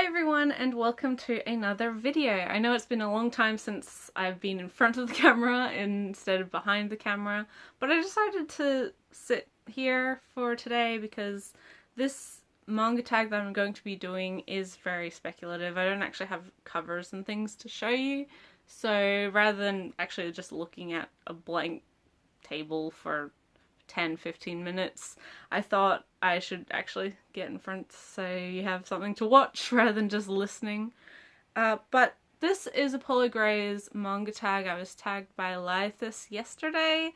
Hi everyone and welcome to another video. I know it's been a long time since I've been in front of the camera instead of behind the camera, but I decided to sit here for today because this manga tag that I'm going to be doing is very speculative. I don't actually have covers and things to show you, so rather than actually just looking at a blank table for 10-15 minutes, I thought I should actually get in front so you have something to watch rather than just listening. But this is ApolloGraye's manga tag. I was tagged by Laethas yesterday,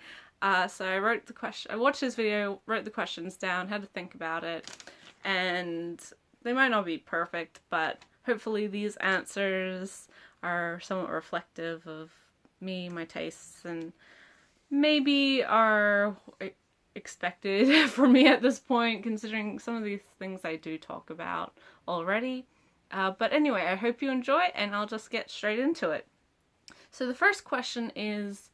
so I watched his video, wrote the questions down, had to think about it, and they might not be perfect, but hopefully these answers are somewhat reflective of me, my tastes, and maybe are expected for me at this point, considering some of these things I do talk about already. But anyway, I hope you enjoy and I'll just get straight into it. So the first question is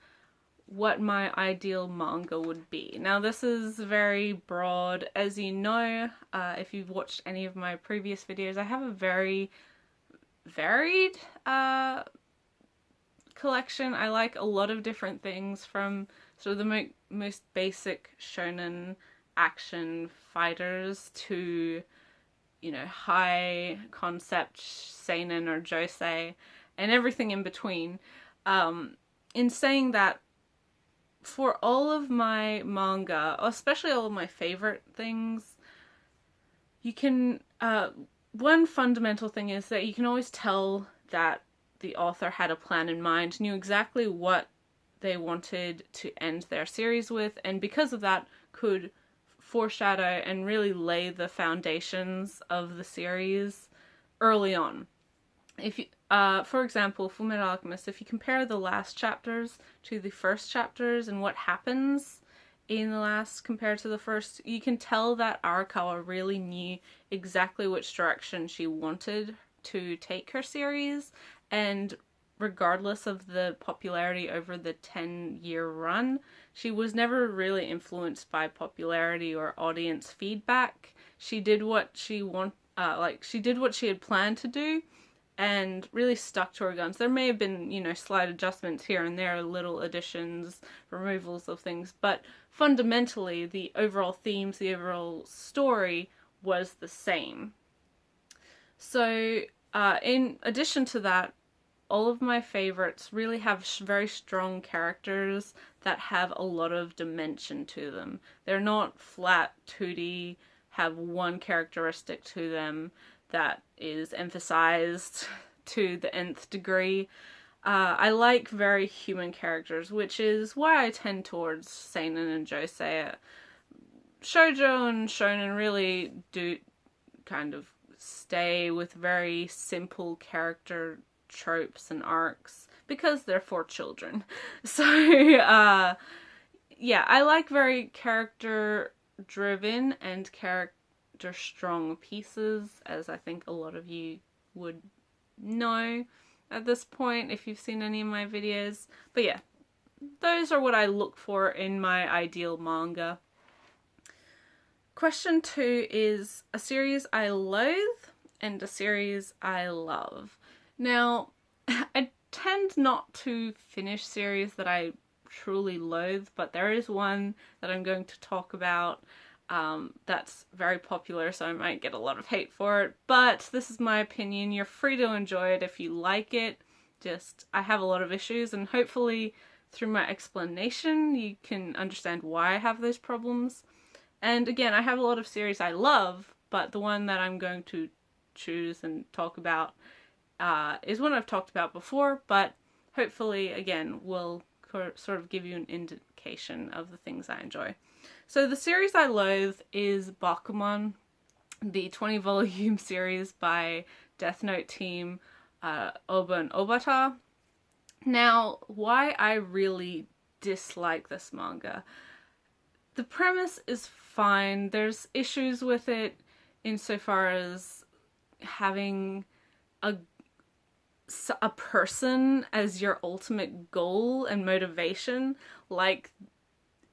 what my ideal manga would be. Now this is very broad. As you know, if you've watched any of my previous videos, I have a very varied collection. I like a lot of different things, from sort of the most basic shonen action fighters to, you know, high concept seinen or josei and everything in between. In saying that, for all of my manga, especially all of my favorite things, you can, one fundamental thing is that you can always tell that the author had a plan in mind, knew exactly what they wanted to end their series with, and because of that could foreshadow and really lay the foundations of the series early on. If you, for example, Fullmetal Alchemist, if you compare the last chapters to the first chapters and what happens in the last compared to the first, you can tell that Arakawa really knew exactly which direction she wanted to take her series, and regardless of the popularity over the 10-year run, she was never really influenced by popularity or audience feedback. She did what she did what she had planned to do and really stuck to her guns. There may have been, you know, slight adjustments here and there, little additions, removals of things, but fundamentally the overall themes, the overall story was the same. So in addition to that, all of my favorites really have very strong characters that have a lot of dimension to them. They're not flat 2D, have one characteristic to them that is emphasized to the nth degree. I like very human characters, which is why I tend towards seinen and josei. Shoujo and shonen really do kind of stay with very simple character tropes and arcs because they're for children. So yeah, I like very character driven and character strong pieces, as I think a lot of you would know at this point if you've seen any of my videos. But yeah, those are what I look for in my ideal manga. Question 2 is a series I loathe and a series I love. Now, I tend not to finish series that I truly loathe, but there is one that I'm going to talk about that's very popular, so I might get a lot of hate for it, but this is my opinion. You're free to enjoy it if you like it. Just, I have a lot of issues, and hopefully through my explanation you can understand why I have those problems. And again, I have a lot of series I love, but the one that I'm going to choose and talk about is one I've talked about before, but hopefully, again, will sort of give you an indication of the things I enjoy. So the series I loathe is Bakuman, the 20-volume series by Death Note team Oba and Obata. Now, why I really dislike this manga. The premise is fine. There's issues with it insofar as having a person as your ultimate goal and motivation. Like,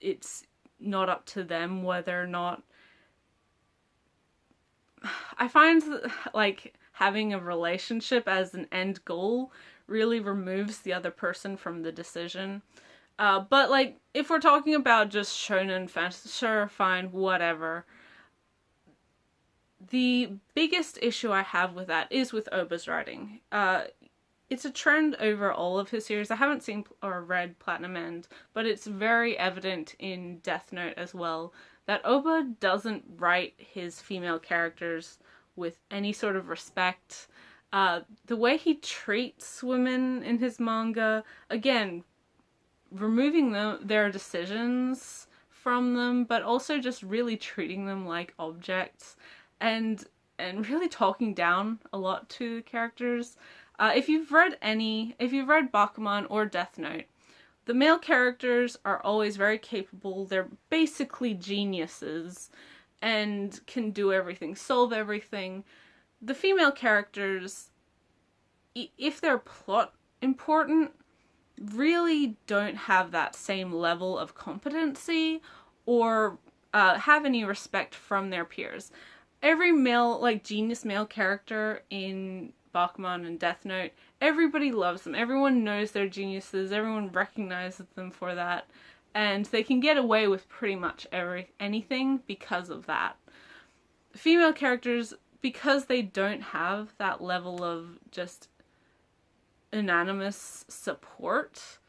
it's not up to them whether or not... I find that, like, having a relationship as an end goal really removes the other person from the decision. But like, if we're talking about just shonen fantasy, sure, fine, whatever. The biggest issue I have with that is with Oba's writing. It's a trend over all of his series. I haven't seen or read Platinum End, but it's very evident in Death Note as well that Oba doesn't write his female characters with any sort of respect. The way he treats women in his manga, again, removing their decisions from them, but also just really treating them like objects, and really talking down a lot to the characters. If you've read Bakuman or Death Note, the male characters are always very capable. They're basically geniuses and can do everything, solve everything. The female characters, if they're plot important, really don't have that same level of competency or have any respect from their peers. Every male, like, genius male character in Bakuman and Death Note, everybody loves them. Everyone knows they're geniuses. Everyone recognizes them for that. And they can get away with pretty much anything because of that. Female characters, because they don't have that level of just unanimous support,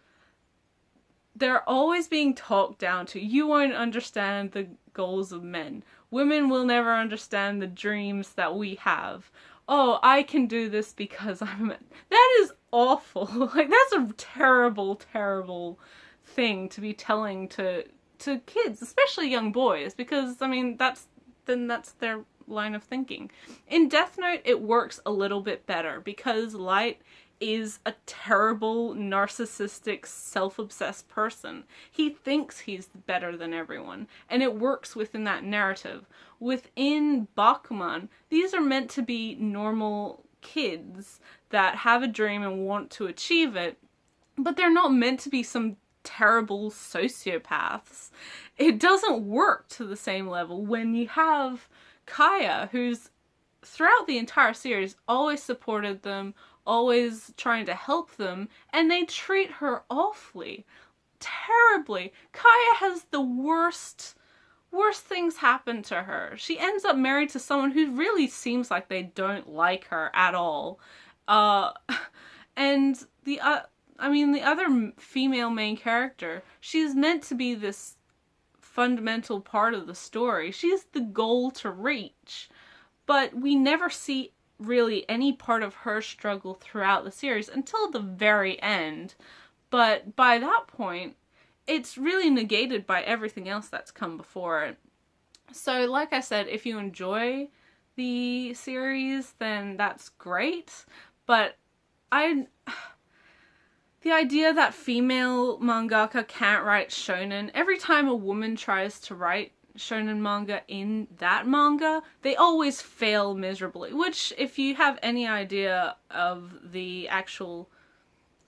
they're always being talked down to. You won't understand the goals of men. Women will never understand the dreams that we have. Oh, I can do this because I'm a man. That is awful. Like, that's a terrible, terrible thing to be telling to kids, especially young boys, because, I mean, that's their line of thinking. In Death Note, it works a little bit better because Light is a terrible, narcissistic, self-obsessed person. He thinks he's better than everyone, and it works within that narrative. Within Bakuman, these are meant to be normal kids that have a dream and want to achieve it, but they're not meant to be some terrible sociopaths. It doesn't work to the same level when you have Kaya, who's throughout the entire series always supported them, always trying to help them, and they treat her awfully, terribly. Kaya has the worst things happen to her. She ends up married to someone who really seems like they don't like her at all. And the other female main character, she's meant to be this fundamental part of the story. She's the goal to reach, but we never see really any part of her struggle throughout the series until the very end. But by that point, it's really negated by everything else that's come before it. So, like I said, if you enjoy the series, then that's great. But the idea that female mangaka can't write shonen, every time a woman tries to write shonen manga in that manga, they always fail miserably. Which, if you have any idea of the actual...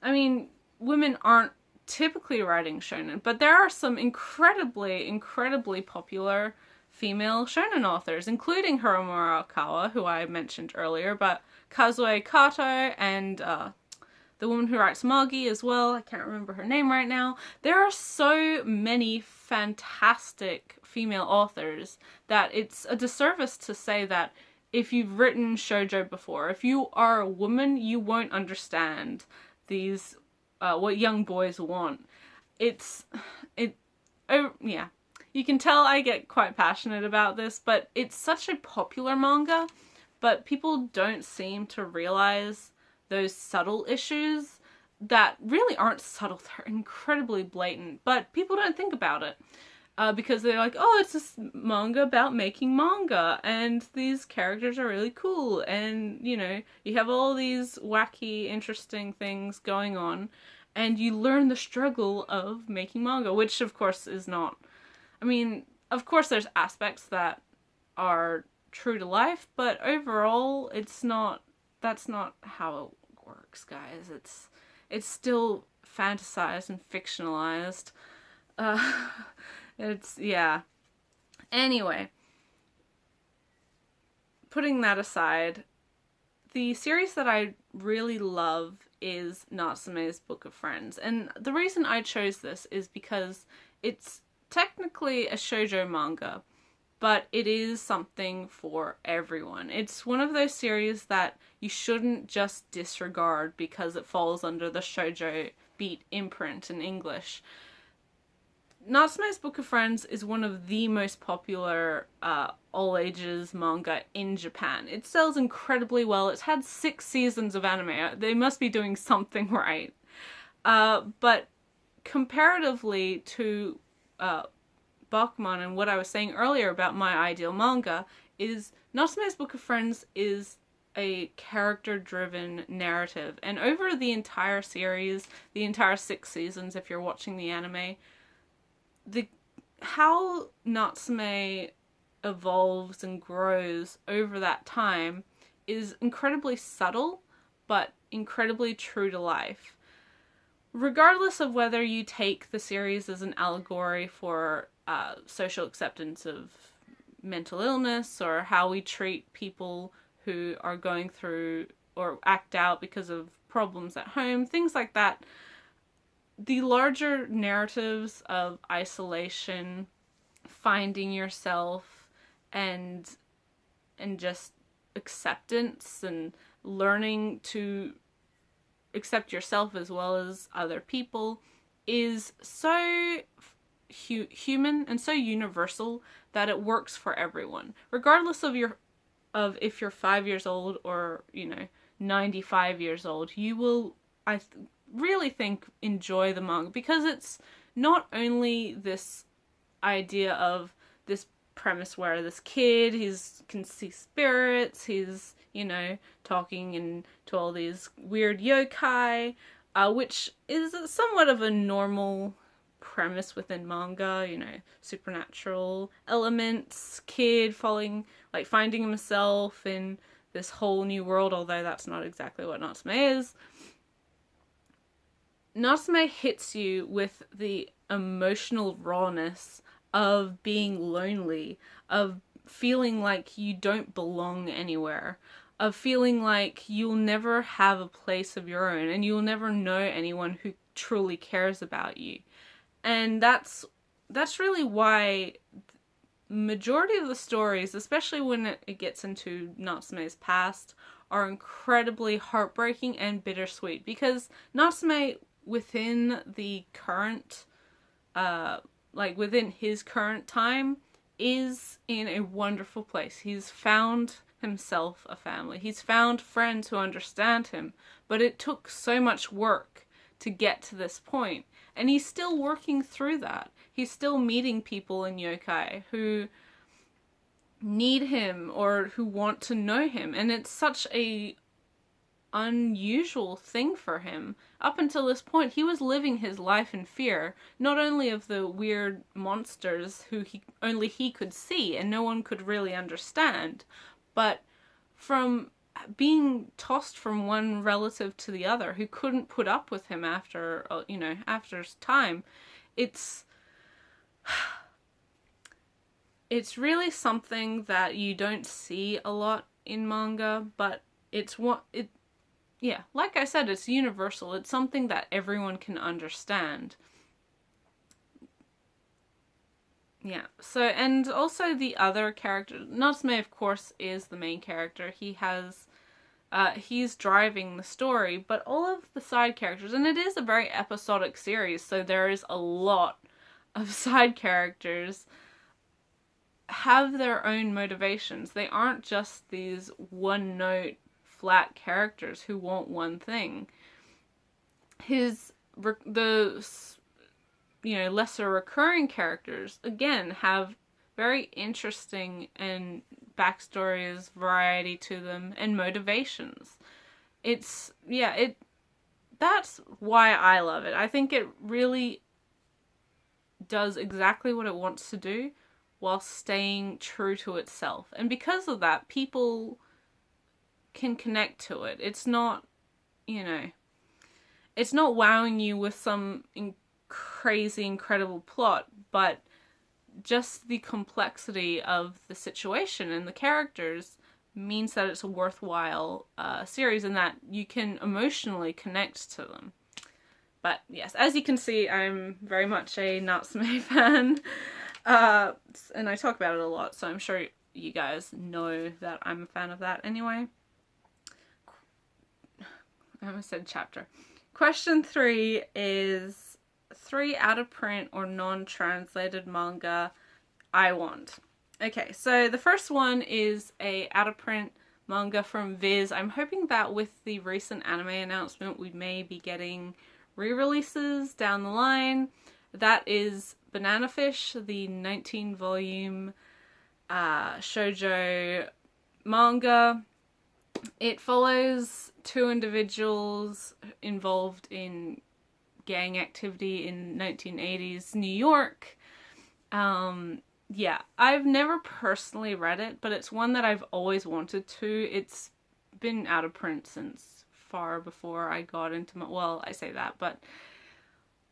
I mean, women aren't typically writing shonen, but there are some incredibly, incredibly popular female shonen authors, including Hiromu Arakawa, who I mentioned earlier, but Kazue Kato and the woman who writes Magi as well. I can't remember her name right now. There are so many fantastic female authors that it's a disservice to say that if you've written shoujo before, if you are a woman, you won't understand these what young boys want. Yeah. You can tell I get quite passionate about this, but it's such a popular manga, but people don't seem to realize those subtle issues that really aren't subtle. They're incredibly blatant, but people don't think about it because they're like, oh, it's this manga about making manga and these characters are really cool, and you know, you have all these wacky, interesting things going on, and you learn the struggle of making manga, which of course is not... I mean, of course there's aspects that are true to life, but overall it's not... That's not how it works, guys. It's still fantasized and fictionalized. Yeah. Anyway, putting that aside, the series that I really love is Natsume's Book of Friends. And the reason I chose this is because it's technically a shoujo manga, but it is something for everyone. It's one of those series that you shouldn't just disregard because it falls under the shoujo beat imprint in English. Natsume's Book of Friends is one of the most popular all ages manga in Japan. It sells incredibly well. It's had 6 seasons of anime. They must be doing something right. But comparatively to Bakuman and what I was saying earlier about my ideal manga, is Natsume's Book of Friends is a character-driven narrative. And over the entire series, the entire 6 seasons if you're watching the anime, how Natsume evolves and grows over that time is incredibly subtle, but incredibly true to life. Regardless of whether you take the series as an allegory for social acceptance of mental illness, or how we treat people who are going through or act out because of problems at home, things like that, the larger narratives of isolation, finding yourself, and just acceptance and learning to accept yourself as well as other people is so human and so universal that it works for everyone, regardless of if you're 5 years old or 95 years old. You will, really think, enjoy the manga, because it's not only this idea of this premise where this kid, can see spirits, he's talking to all these weird yokai, which is somewhat of a normal premise within manga, supernatural elements, kid finding himself in this whole new world, although that's not exactly what Natsume is. Natsume hits you with the emotional rawness of being lonely, of feeling like you don't belong anywhere, of feeling like you'll never have a place of your own and you'll never know anyone who truly cares about you. And that's really why majority of the stories, especially when it gets into Natsume's past, are incredibly heartbreaking and bittersweet, because Natsume, within the current, within his current time, is in a wonderful place. He's found himself a family. He's found friends who understand him, but it took so much work to get to this point. And he's still working through that. He's still meeting people in yokai who need him or who want to know him. And it's such a unusual thing for him. Up until this point, he was living his life in fear, not only of the weird monsters who only he could see and no one could really understand, but from being tossed from one relative to the other who couldn't put up with him after time. It's really something that you don't see a lot in manga, but like I said, it's universal. It's something that everyone can understand. Yeah, so, and also the other character, Natsume, of course, is the main character. He's driving the story, but all of the side characters, and it is a very episodic series, so there is a lot of side characters, have their own motivations. They aren't just these one-note, flat characters who want one thing. Lesser recurring characters, again, have very interesting and backstories, variety to them, and motivations. That's why I love it. I think it really does exactly what it wants to do while staying true to itself. And because of that, people can connect to it. It's not, it's not wowing you with some crazy, incredible plot, but just the complexity of the situation and the characters means that it's a worthwhile series and that you can emotionally connect to them. But yes, as you can see, I'm very much a Natsume fan, and I talk about it a lot, so I'm sure you guys know that I'm a fan of that anyway. I almost said chapter. Question 3 is 3 out of print or non-translated manga I want. Okay, so the first one is a out of print manga from Viz. I'm hoping that with the recent anime announcement we may be getting re-releases down the line. That is Banana Fish, the 19-volume shoujo manga. It follows 2 individuals involved in gang activity in 1980s New York. Yeah, I've never personally read it, but it's one that I've always wanted to. It's been out of print since far before I got into well, I say that, but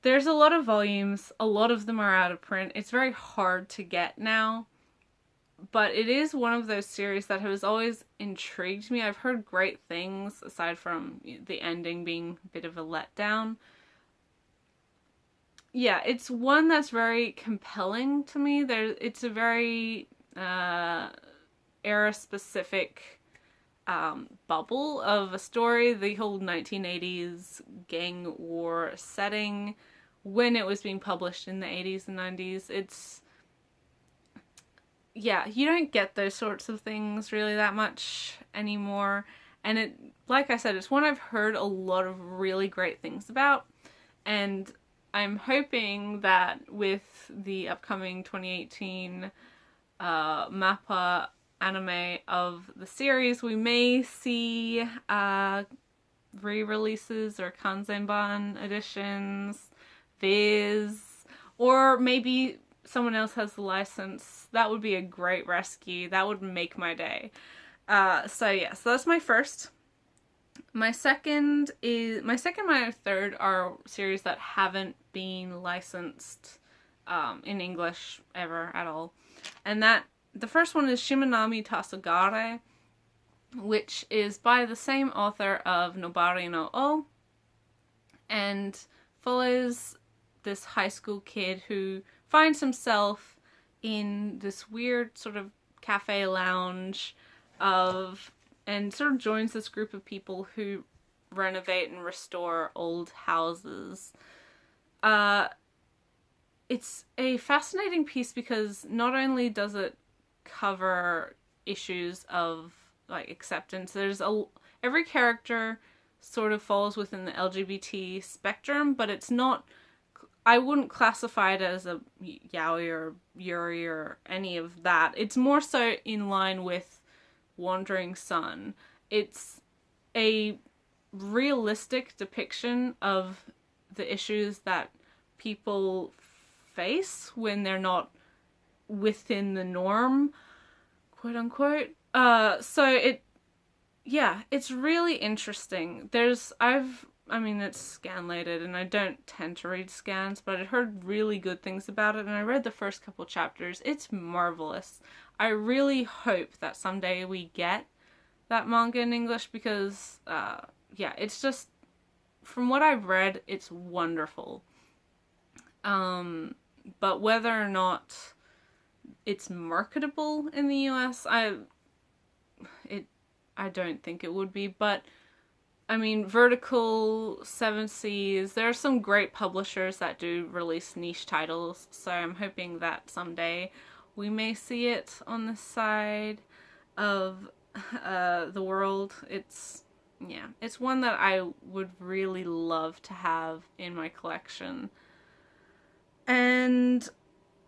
there's a lot of volumes. A lot of them are out of print. It's very hard to get now, but it is one of those series that has always intrigued me. I've heard great things, aside from the ending being a bit of a letdown. Yeah, it's one that's very compelling to me. It's a very era-specific bubble of a story. The whole 1980s gang war setting, when it was being published in the 80s and 90s, it's... yeah, you don't get those sorts of things really that much anymore. And it, like I said, it's one I've heard a lot of really great things about. And I'm hoping that with the upcoming 2018 MAPPA anime of the series, we may see re-releases or Kanzenban editions, Viz, or maybe someone else has the license. That would be a great rescue. That would make my day. So yeah, so that's my first. My second and my third are series that haven't been licensed in English ever at all. And the first one is Shimanami Tasugare, which is by the same author of Nobari no O, and follows this high school kid who finds himself in this weird sort of cafe lounge and sort of joins this group of people who renovate and restore old houses. It's a fascinating piece because not only does it cover issues of like acceptance, every character sort of falls within the LGBT spectrum, but it's not, I wouldn't classify it as a yaoi or yuri or any of that. It's more so in line with Wandering Sun. It's a realistic depiction of the issues that people face when they're not within the norm, quote unquote. It's really interesting. It's scanlated and I don't tend to read scans, but I heard really good things about it and I read the first couple chapters. It's marvelous. I really hope that someday we get that manga in English because, it's just, from what I've read, it's wonderful. But whether or not it's marketable in the US, I don't think it would be, but I mean, Vertical, Seven Seas, there are some great publishers that do release niche titles, so I'm hoping that someday we may see it on this side of the world. It's one that I would really love to have in my collection. And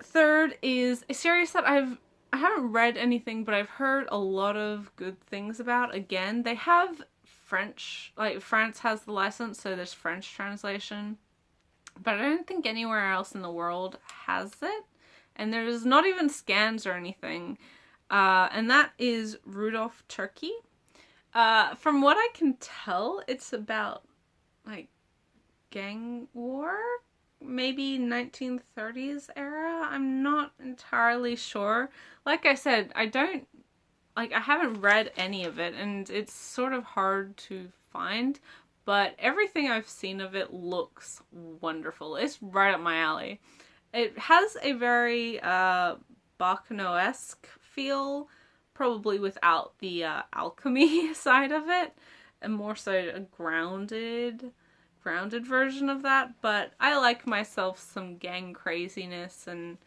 third is a series that I haven't read anything, but I've heard a lot of good things about. Again, they have French, like France has the license, so there's French translation, but I don't think anywhere else in the world has it, and there's not even scans or anything, and that is Rudolph Turkey. From what I can tell, it's about like gang war, maybe 1930s era. I'm not entirely sure. Like I said, I don't like, I haven't read any of it, and it's sort of hard to find, but everything I've seen of it looks wonderful. It's right up my alley. It has a very Bacano-esque feel, probably without the alchemy side of it, and more so a grounded version of that. But I like myself some gang craziness and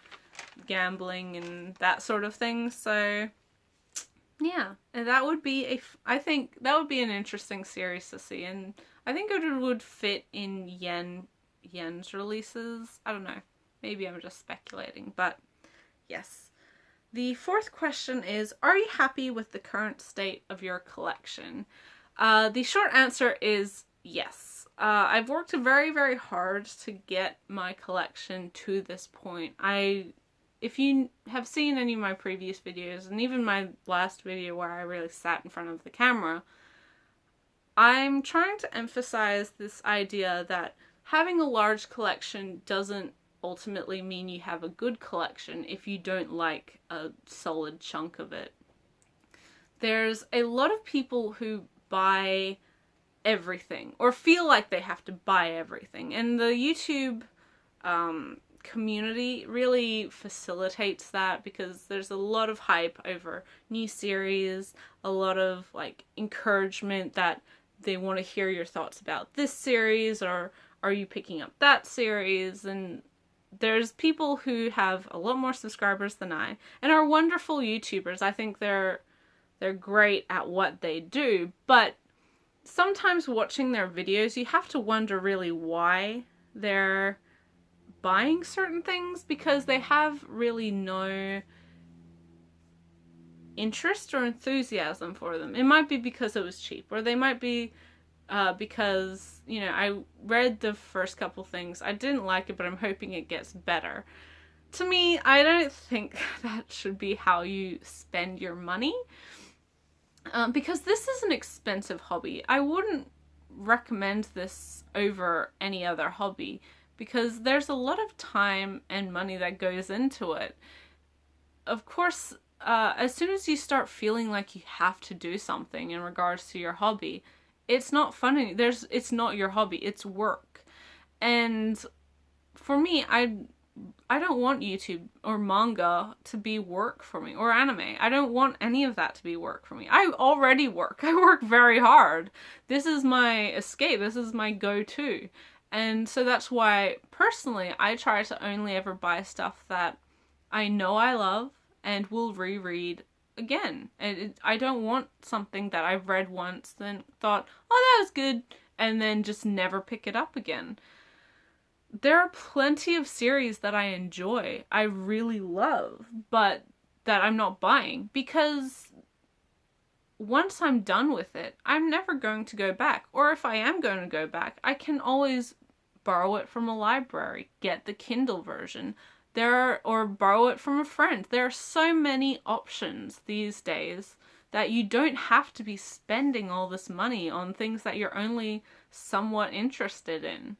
gambling and that sort of thing, so yeah, and that would be I think that would be an interesting series to see, and I think it would fit in Yen's releases. I don't know. Maybe I'm just speculating, but yes. The fourth question is, are you happy with the current state of your collection? The short answer is yes. I've worked very, very hard to get my collection to this point. If you have seen any of my previous videos, and even my last video where I really sat in front of the camera, I'm trying to emphasize this idea that having a large collection doesn't ultimately mean you have a good collection if you don't like a solid chunk of it. There's a lot of people who buy everything, or feel like they have to buy everything, and the YouTube community really facilitates that, because there's a lot of hype over new series, a lot of like encouragement that they want to hear your thoughts about this series, or are you picking up that series, and there's people who have a lot more subscribers than I, and are wonderful YouTubers. I think they're great at what they do, but sometimes watching their videos, you have to wonder really why they're buying certain things, because they have really no interest or enthusiasm for them. It might be because it was cheap, or they might be because, you know, I read the first couple things, I didn't like it, but I'm hoping it gets better. To me, I don't think that should be how you spend your money, because this is an expensive hobby. I wouldn't recommend this over any other hobby, because there's a lot of time and money that goes into it. Of course, as soon as you start feeling like you have to do something in regards to your hobby, it's not fun. It's not your hobby, it's work. And for me, I don't want YouTube or manga to be work for me, or anime. I don't want any of that to be work for me. I already work. I work very hard. This is my escape. This is my go-to. And so that's why, personally, I try to only ever buy stuff that I know I love and will reread again. And I don't want something that I've read once, then thought, oh, that was good, and then just never pick it up again. There are plenty of series that I enjoy, I really love, but that I'm not buying, because once I'm done with it, I'm never going to go back. Or if I am going to go back, I can always borrow it from a library, get the Kindle version, or borrow it from a friend. There are so many options these days that you don't have to be spending all this money on things that you're only somewhat interested in.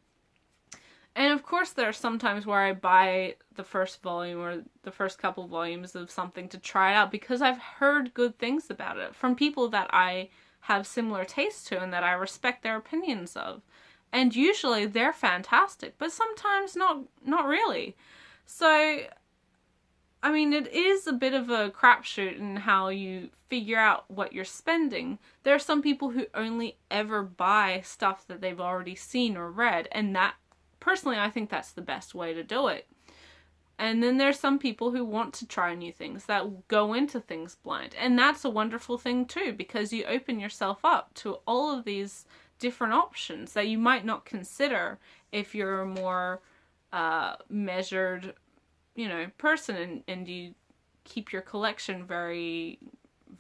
And of course, there are some times where I buy the first volume or the first couple volumes of something to try it out, because I've heard good things about it from people that I have similar tastes to and that I respect their opinions of. And usually they're fantastic, but sometimes not really. So, I mean, it is a bit of a crapshoot in how you figure out what you're spending. There are some people who only ever buy stuff that they've already seen or read, and that, personally, I think that's the best way to do it. And then there's some people who want to try new things, that go into things blind. And that's a wonderful thing too, because you open yourself up to all of these different options that you might not consider if you're a more measured, you know, person, and you keep your collection very,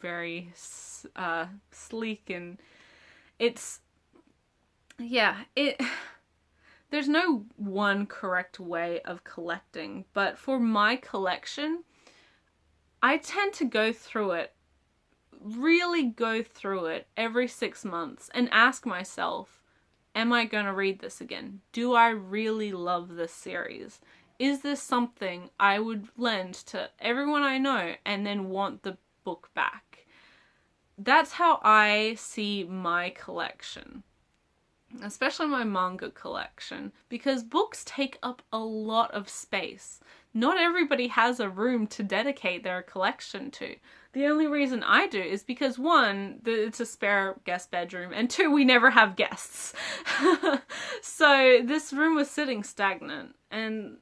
very sleek. And it's, yeah, there's no one correct way of collecting, but for my collection, I tend to go through it, really go through it every 6 months and ask myself, am I going to read this again? Do I really love this series? Is this something I would lend to everyone I know and then want the book back? that's how I see my collection, especially my manga collection, because books take up a lot of space. Not everybody has a room to dedicate their collection to. The only reason I do is because, one, it's a spare guest bedroom, and two, we never have guests. So this room was sitting stagnant, and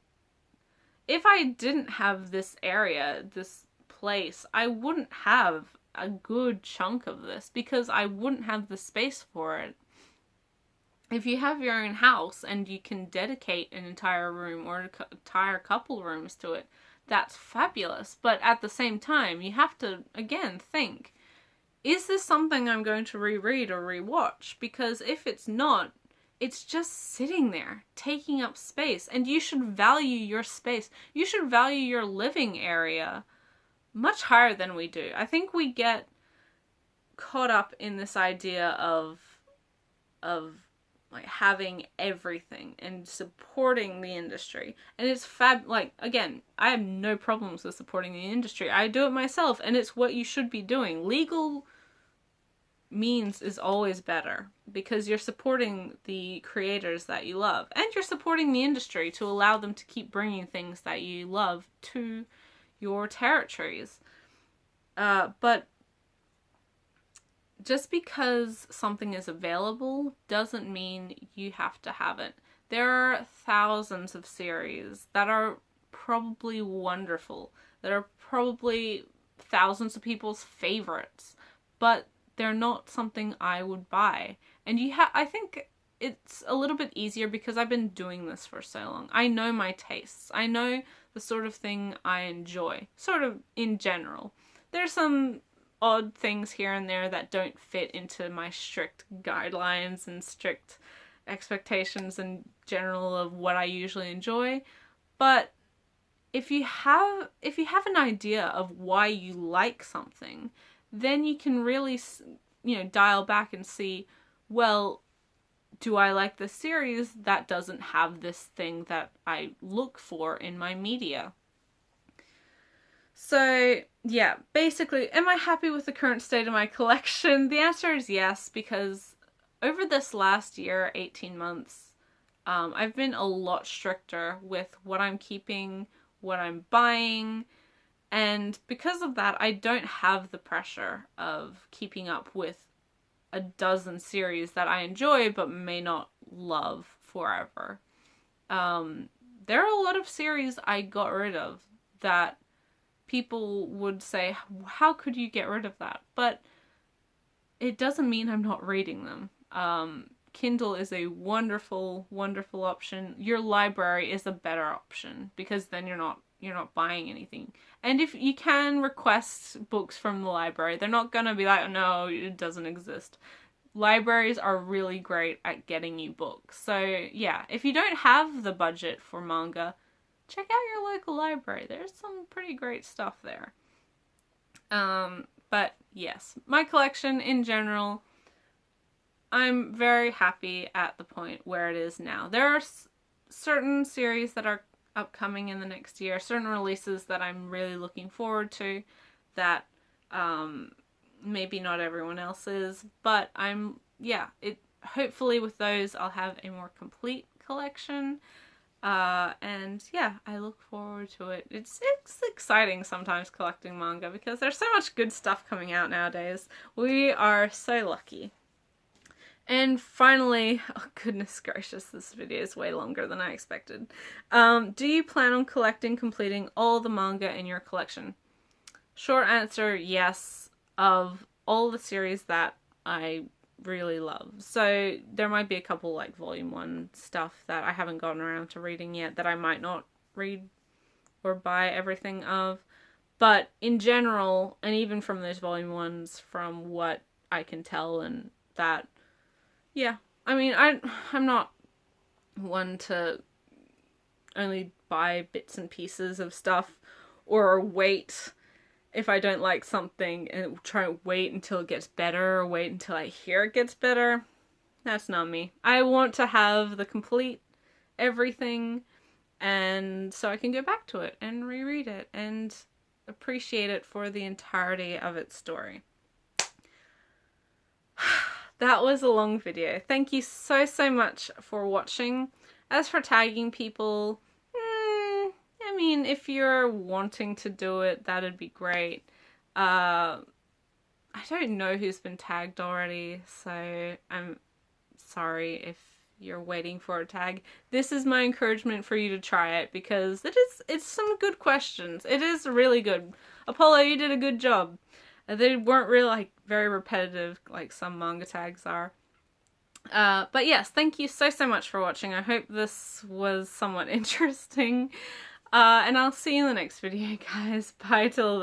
if I didn't have this area, this place, I wouldn't have a good chunk of this, because I wouldn't have the space for it. If you have your own house and you can dedicate an entire room or an entire couple rooms to it, that's fabulous. But at the same time, you have to, again, think, is this something I'm going to reread or rewatch? Because if it's not, it's just sitting there, taking up space. And you should value your space. You should value your living area much higher than we do. I think we get caught up in this idea of like having everything and supporting the industry. And it's like, again, I have no problems with supporting the industry. I do it myself, and it's what you should be doing. Legal means is always better, because you're supporting the creators that you love, and you're supporting the industry to allow them to keep bringing things that you love to your territories. But just because something is available doesn't mean you have to have it. There are thousands of series that are probably wonderful, that are probably thousands of people's favorites, but they're not something I would buy. And I think it's a little bit easier because I've been doing this for so long. I know my tastes. I know the sort of thing I enjoy, sort of in general. There's some odd things here and there that don't fit into my strict guidelines and strict expectations in general of what I usually enjoy. But if you have an idea of why you like something, then you can really, dial back and see, well, do I like this series that doesn't have this thing that I look for in my media? So, yeah, basically, am I happy with the current state of my collection? The answer is yes, because over this last year, 18 months, I've been a lot stricter with what I'm keeping, what I'm buying, and because of that, I don't have the pressure of keeping up with a dozen series that I enjoy but may not love forever. There are a lot of series I got rid of that people would say, how could you get rid of that? But it doesn't mean I'm not reading them. Kindle is a wonderful, wonderful option. Your library is a better option, because then you're not buying anything. And if you can request books from the library, they're not gonna be like, oh, no, it doesn't exist. Libraries are really great at getting you books. So yeah, if you don't have the budget for manga, check out your local library. There's some pretty great stuff there. But yes, my collection in general, I'm very happy at the point where it is now. There are certain series that are upcoming in the next year, certain releases that I'm really looking forward to that maybe not everyone else is, but hopefully with those I'll have a more complete collection. And yeah, I look forward to it. It's exciting sometimes collecting manga, because there's so much good stuff coming out nowadays. We are so lucky. And finally, oh goodness gracious, this video is way longer than I expected. Do you plan on completing all the manga in your collection? Short answer, yes, of all the series that I really love. So there might be a couple like volume 1 stuff that I haven't gotten around to reading yet that I might not read or buy everything of. But in general, and even from those volume 1s, from what I can tell, and that, yeah, I mean, I'm not one to only buy bits and pieces of stuff or wait if I don't like something and try to wait until it gets better or wait until I hear it gets better. That's not me. I want to have the complete everything, and so I can go back to it and reread it and appreciate it for the entirety of its story. That was a long video. Thank you so much for watching. As for tagging people, I mean, if you're wanting to do it, that'd be great. I don't know who's been tagged already, so I'm sorry if you're waiting for a tag. This is my encouragement for you to try it, because it's some good questions. It is really good. Apollo, you did a good job. They weren't really like very repetitive like some manga tags are. But yes, thank you so much for watching. I hope this was somewhat interesting. And I'll see you in the next video, guys. Bye till then.